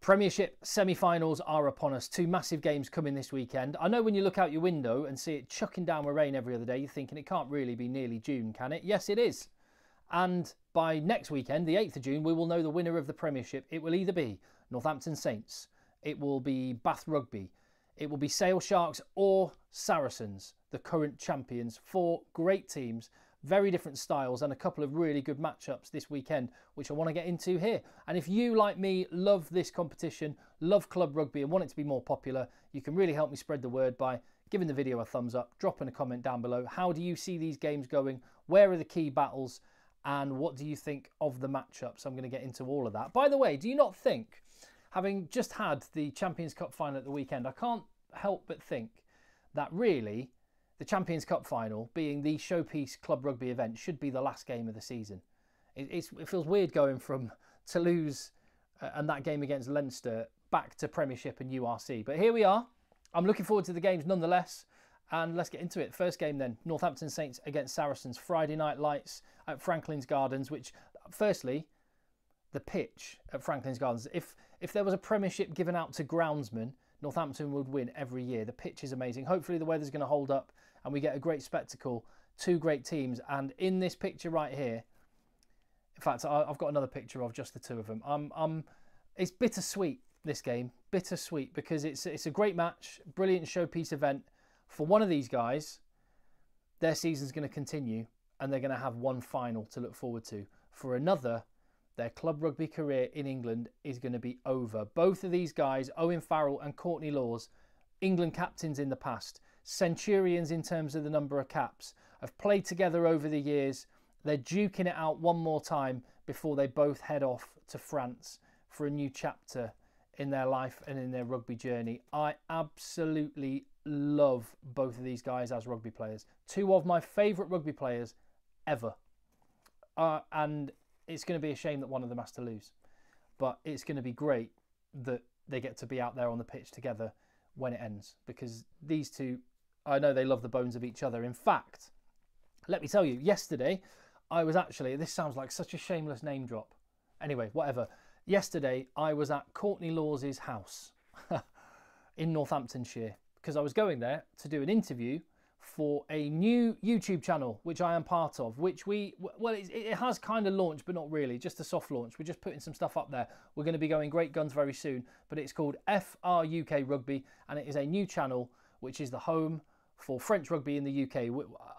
Premiership semi-finals are upon us. Two massive games coming this weekend. I know when you look out your window and see it chucking down with rain every other day, you're thinking it can't really be nearly June, can it? Yes, it is. And by next weekend, the 8th of June, we will know the winner of the Premiership. It will either be Northampton Saints, it will be Bath Rugby, it will be Sale Sharks or Saracens, the current champions. Four great teams, very different styles, and a couple of really good matchups this weekend, which I want to get into here. And if you, like me, love this competition, love club rugby and want it to be more popular, you can really help me spread the word by giving the video a thumbs up, dropping a comment down below. How do you see these games going? Where are the key battles? And what do you think of the matchups? I'm going to get into all of that. By the way, do you not think, having just had the Champions Cup final at the weekend, I can't help but think that really the Champions Cup final, being the showpiece club rugby event, should be the last game of the season. It feels weird going from Toulouse and that game against Leinster back to Premiership and URC. But here we are. I'm looking forward to the games nonetheless. And let's get into it. First game then, Northampton Saints against Saracens. Friday night lights at Franklin's Gardens, which, firstly, the pitch at Franklin's Gardens. If there was a Premiership given out to groundsmen, Northampton would win every year. The pitch is amazing. Hopefully the weather's going to hold up and we get a great spectacle. Two great teams. And in this picture right here, in fact, I've got another picture of just the two of them. It's bittersweet, this game. Bittersweet, because it's a great match, brilliant showpiece event. For one of these guys, their season's going to continue and they're going to have one final to look forward to. For another, their club rugby career in England is going to be over. Both of these guys, Owen Farrell and Courtney Lawes, England captains in the past, centurions in terms of the number of caps, have played together over the years. They're duking it out one more time before they both head off to France for a new chapter in their life and in their rugby journey. I absolutely love both of these guys as rugby players. Two of my favourite rugby players ever. And it's going to be a shame that one of them has to lose. But it's going to be great that they get to be out there on the pitch together when it ends. Because these two, I know they love the bones of each other. In fact, let me tell you, yesterday, I was actually, this sounds like such a shameless name drop. Anyway, whatever. Yesterday, I was at Courtney Lawes' house in Northamptonshire. Because I was going there to do an interview for a new YouTube channel, which I am part of, which it has kind of launched, but not really, just a soft launch. We're just putting some stuff up there. We're going to be going great guns very soon, but it's called FRUK Rugby, and it is a new channel, which is the home for French rugby in the UK.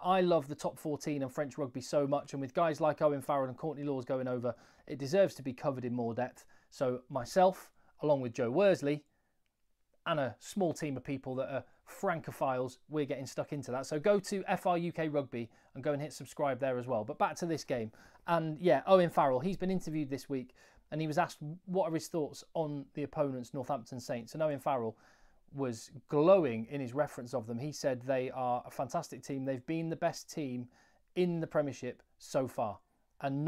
I love the top 14 and French rugby so much, and with guys like Owen Farrell and Courtney Lawes going over, it deserves to be covered in more depth. So myself, along with Joe Worsley, and a small team of people that are francophiles, we're getting stuck into that. So go to FRUK Rugby and go and hit subscribe there as well. But back to this game. And yeah, Owen Farrell, he's been interviewed this week and he was asked what are his thoughts on the opponents, Northampton Saints. And Owen Farrell was glowing in his reference of them. He said they are a fantastic team. They've been the best team in the Premiership so far. And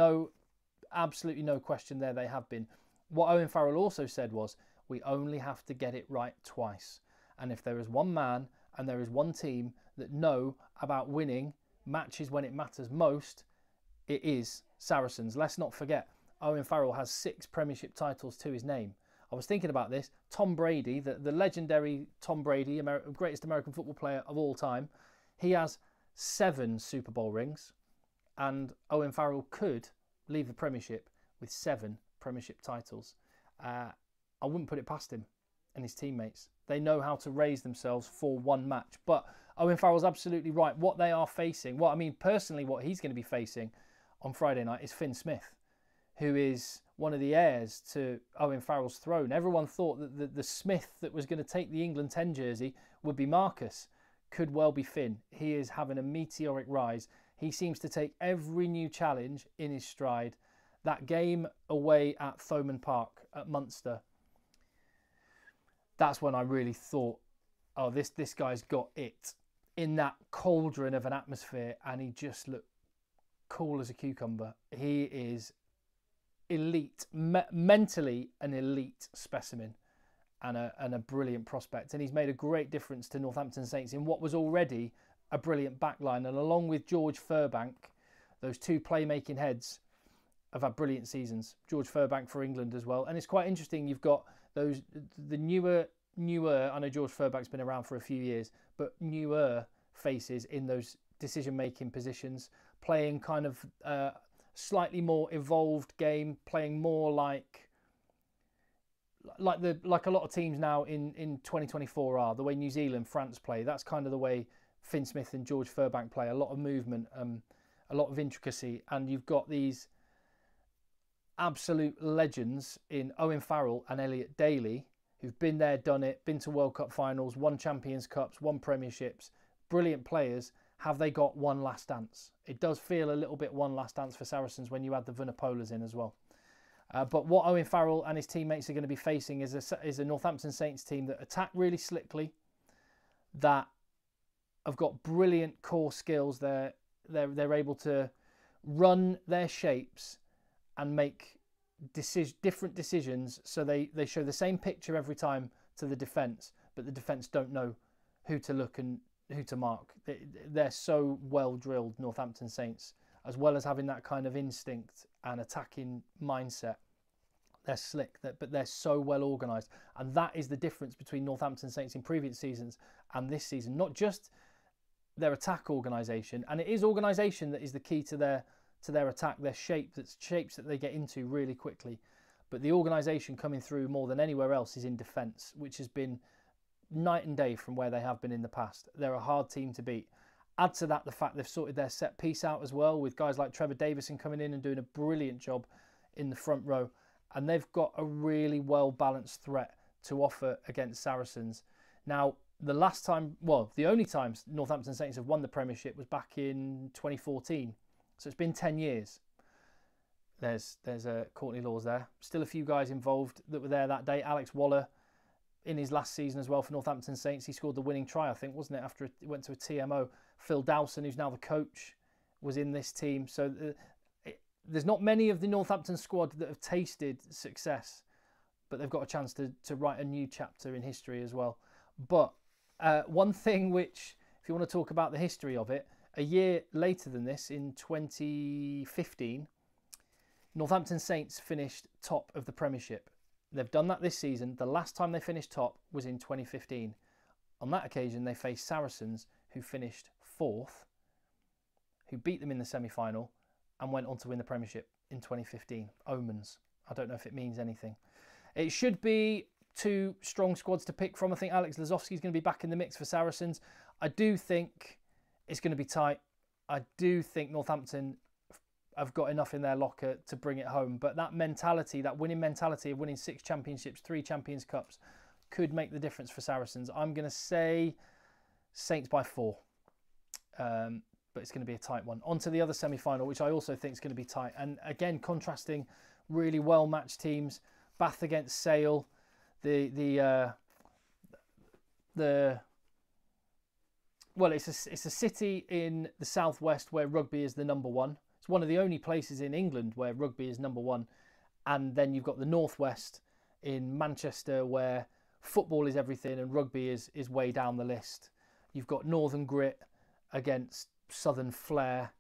absolutely no question there, they have been. What Owen Farrell also said was, we only have to get it right twice. And if there is one man and there is one team that know about winning matches when it matters most, it is Saracens. Let's not forget, Owen Farrell has 6 Premiership titles to his name. I was thinking about this. Tom Brady, the legendary Tom Brady, greatest American football player of all time, he has 7 Super Bowl rings. And Owen Farrell could leave the Premiership with 7 Premiership titles. I wouldn't put it past him and his teammates. They know how to raise themselves for one match. But Owen Farrell's absolutely right. What they are facing, personally, what he's going to be facing on Friday night is Finn Smith, who is one of the heirs to Owen Farrell's throne. Everyone thought that the Smith that was going to take the England 10 jersey would be Marcus. Could well be Finn. He is having a meteoric rise. He seems to take every new challenge in his stride. That game away at Thomond Park at Munster, that's when I really thought, oh, this guy's got it. In that cauldron of an atmosphere, and he just looked cool as a cucumber. He is elite, mentally an elite specimen and a brilliant prospect. And he's made a great difference to Northampton Saints in what was already a brilliant backline. And along with George Furbank, those two playmaking heads, have had brilliant seasons. George Furbank for England as well. And it's quite interesting. You've got the newer, I know George Furbank's been around for a few years, but newer faces in those decision-making positions, playing kind of slightly more evolved game, playing more like a lot of teams now in 2024 are, the way New Zealand, France play. That's kind of the way Finn Smith and George Furbank play. A lot of movement, a lot of intricacy, and you've got these absolute legends in Owen Farrell and Elliot Daly, who've been there, done it, been to World Cup finals, won Champions Cups, won Premierships, brilliant players. Have they got one last dance? It does feel a little bit one last dance for Saracens when you add the Vunipolas in as well. But what Owen Farrell and his teammates are going to be facing is a Northampton Saints team that attack really slickly, that have got brilliant core skills. They're able to run their shapes and make different decisions, so they show the same picture every time to the defence, but the defence don't know who to look and who to mark. They're so well drilled, Northampton Saints, as well as having that kind of instinct and attacking mindset. They're slick, but they're so well organised, and that is the difference between Northampton Saints in previous seasons and this season. Not just their attack organisation, and it is organisation that is the key to their attack, their shapes that they get into really quickly, but the organisation coming through more than anywhere else is in defence, which has been night and day from where they have been in the past. They're a hard team to beat. Add to that the fact they've sorted their set piece out as well, with guys like Trevor Davison coming in and doing a brilliant job in the front row, and they've got a really well balanced threat to offer against Saracens. Now, the only time Northampton Saints have won the Premiership was back in 2014. So it's been 10 years. There's Courtney Laws there. Still a few guys involved that were there that day. Alex Waller in his last season as well for Northampton Saints. He scored the winning try, I think, wasn't it, after it went to a TMO. Phil Dowson, who's now the coach, was in this team. So there's not many of the Northampton squad that have tasted success, but they've got a chance to write a new chapter in history as well. But one thing which, if you want to talk about the history of it, a year later than this, in 2015, Northampton Saints finished top of the Premiership. They've done that this season. The last time they finished top was in 2015. On that occasion, they faced Saracens, who finished fourth, who beat them in the semi-final and went on to win the Premiership in 2015. Omens. I don't know if it means anything. It should be two strong squads to pick from. I think Alex Lazowski is going to be back in the mix for Saracens. I do think it's going to be tight. I do think Northampton have got enough in their locker to bring it home. But that mentality, that winning mentality of winning 6 championships, 3 Champions Cups, could make the difference for Saracens. I'm going to say Saints by 4. But it's going to be a tight one. On to the other semi-final, which I also think is going to be tight. And again, contrasting really well-matched teams. Bath against Sale. Well, it's a city in the southwest where rugby is the number one. It's one of the only places in England where rugby is number one. And then you've got the northwest in Manchester where football is everything and rugby is way down the list. You've got Northern Grit against Southern Flair.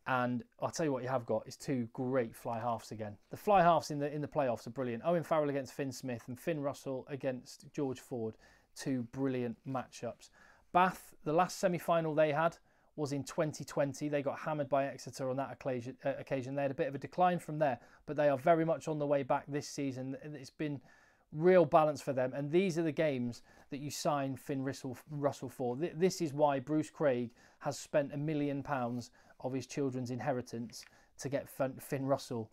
And I'll tell you what you have got is 2 great fly halves again. The fly halves in the playoffs are brilliant. Owen Farrell against Finn Smith and Finn Russell against George Ford. 2 brilliant matchups. Bath, the last semi-final they had was in 2020. They got hammered by Exeter on that occasion. They had a bit of a decline from there, but they are very much on the way back this season. It's been real balance for them. And these are the games that you sign Finn Russell for. This is why Bruce Craig has spent £1 million of his children's inheritance to get Finn Russell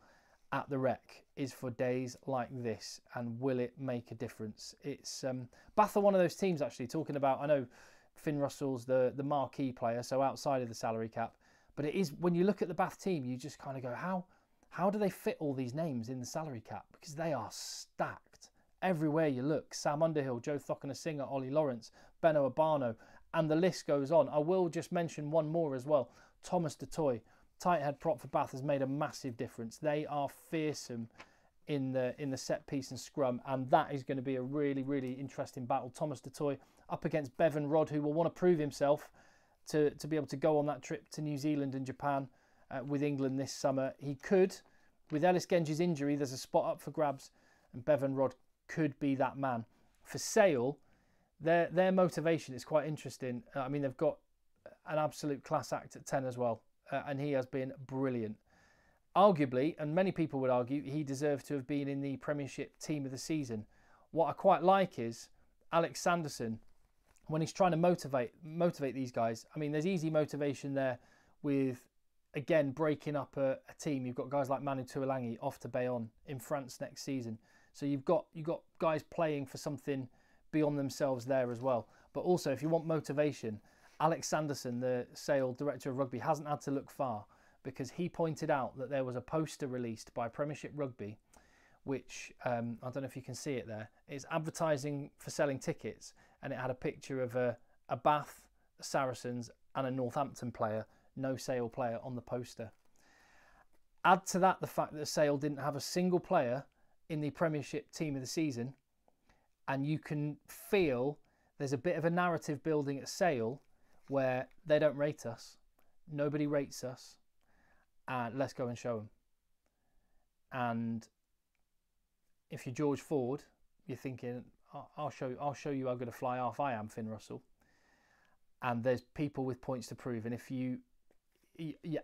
at the Rec, is for days like this. And will it make a difference? It's Bath are one of those teams, actually, talking about, I know Finn Russell's the marquee player, so outside of the salary cap, but it is, when you look at the Bath team, you just kind of go, how do they fit all these names in the salary cap? Because they are stacked everywhere you look. Sam Underhill, Joe Thockner-Singer, Ollie Lawrence, Benno Abano, and the list goes on. I will just mention one more as well. Thomas DeToy, tight head prop for Bath, has made a massive difference. They are fearsome in the set piece and scrum, and that is going to be a really, really interesting battle. Thomas DeToy up against Bevan Rodd, who will want to prove himself to be able to go on that trip to New Zealand and Japan with England this summer. He could With Ellis Genge's injury, there's a spot up for grabs, and Bevan Rodd could be that man. For Sale, their motivation is quite interesting. I mean, they've got an absolute class act at 10 as well, and he has been brilliant. Arguably, and many people would argue, he deserved to have been in the Premiership Team of the Season. What I quite like is Alex Sanderson, when he's trying to motivate these guys. I mean, there's easy motivation there with, again, breaking up a team. You've got guys like Manu Tuolangi off to Bayonne in France next season. So you've got guys playing for something beyond themselves there as well. But also, if you want motivation, Alex Sanderson, the Sale Director of Rugby, hasn't had to look far, because he pointed out that there was a poster released by Premiership Rugby, which, I don't know if you can see it there, it's advertising for selling tickets, and it had a picture of a Bath, a Saracens and a Northampton player, no Sale player on the poster. Add to that the fact that Sale didn't have a single player in the Premiership Team of the Season, and you can feel there's a bit of a narrative building at Sale where they don't rate us, nobody rates us, and let's go and show them. And if you're George Ford, you're thinking, I'll show you how good a fly half I am, Finn Russell. And there's people with points to prove. And if you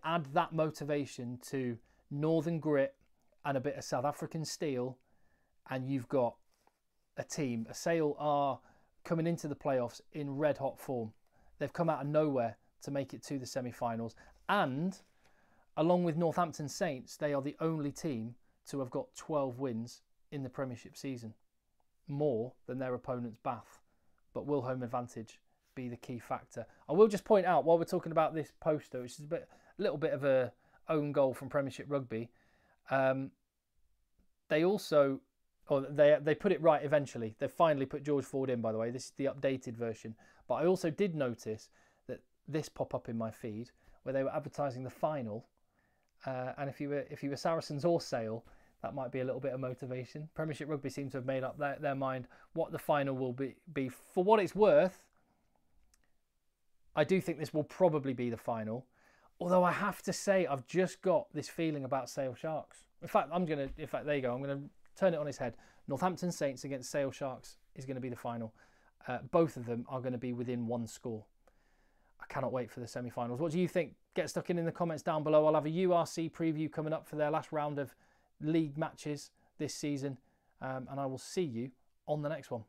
add that motivation to Northern grit and a bit of South African steel, and you've got a team. A Sale are coming into the playoffs in red hot form. They've come out of nowhere to make it to the semi-finals, and along with Northampton Saints, they are the only team to have got 12 wins in the Premiership season, more than their opponents Bath. But will home advantage be the key factor? I will just point out, while we're talking about this poster, which is a little bit of a own goal from Premiership Rugby, they also, or they put it right eventually. They finally put George Ford in, by the way. This is the updated version. But I also did notice that this pop up in my feed where they were advertising the final. And if you were Saracens or Sale, that might be a little bit of motivation. Premiership Rugby seems to have made up their mind what the final will be. For what it's worth, I do think this will probably be the final. Although I have to say, I've just got this feeling about Sale Sharks. In fact, there you go. I'm going to turn it on its head. Northampton Saints against Sale Sharks is going to be the final. Both of them are going to be within one score. I cannot wait for the semi-finals. What do you think? Get stuck in the comments down below. I'll have a URC preview coming up for their last round of league matches this season. And I will see you on the next one.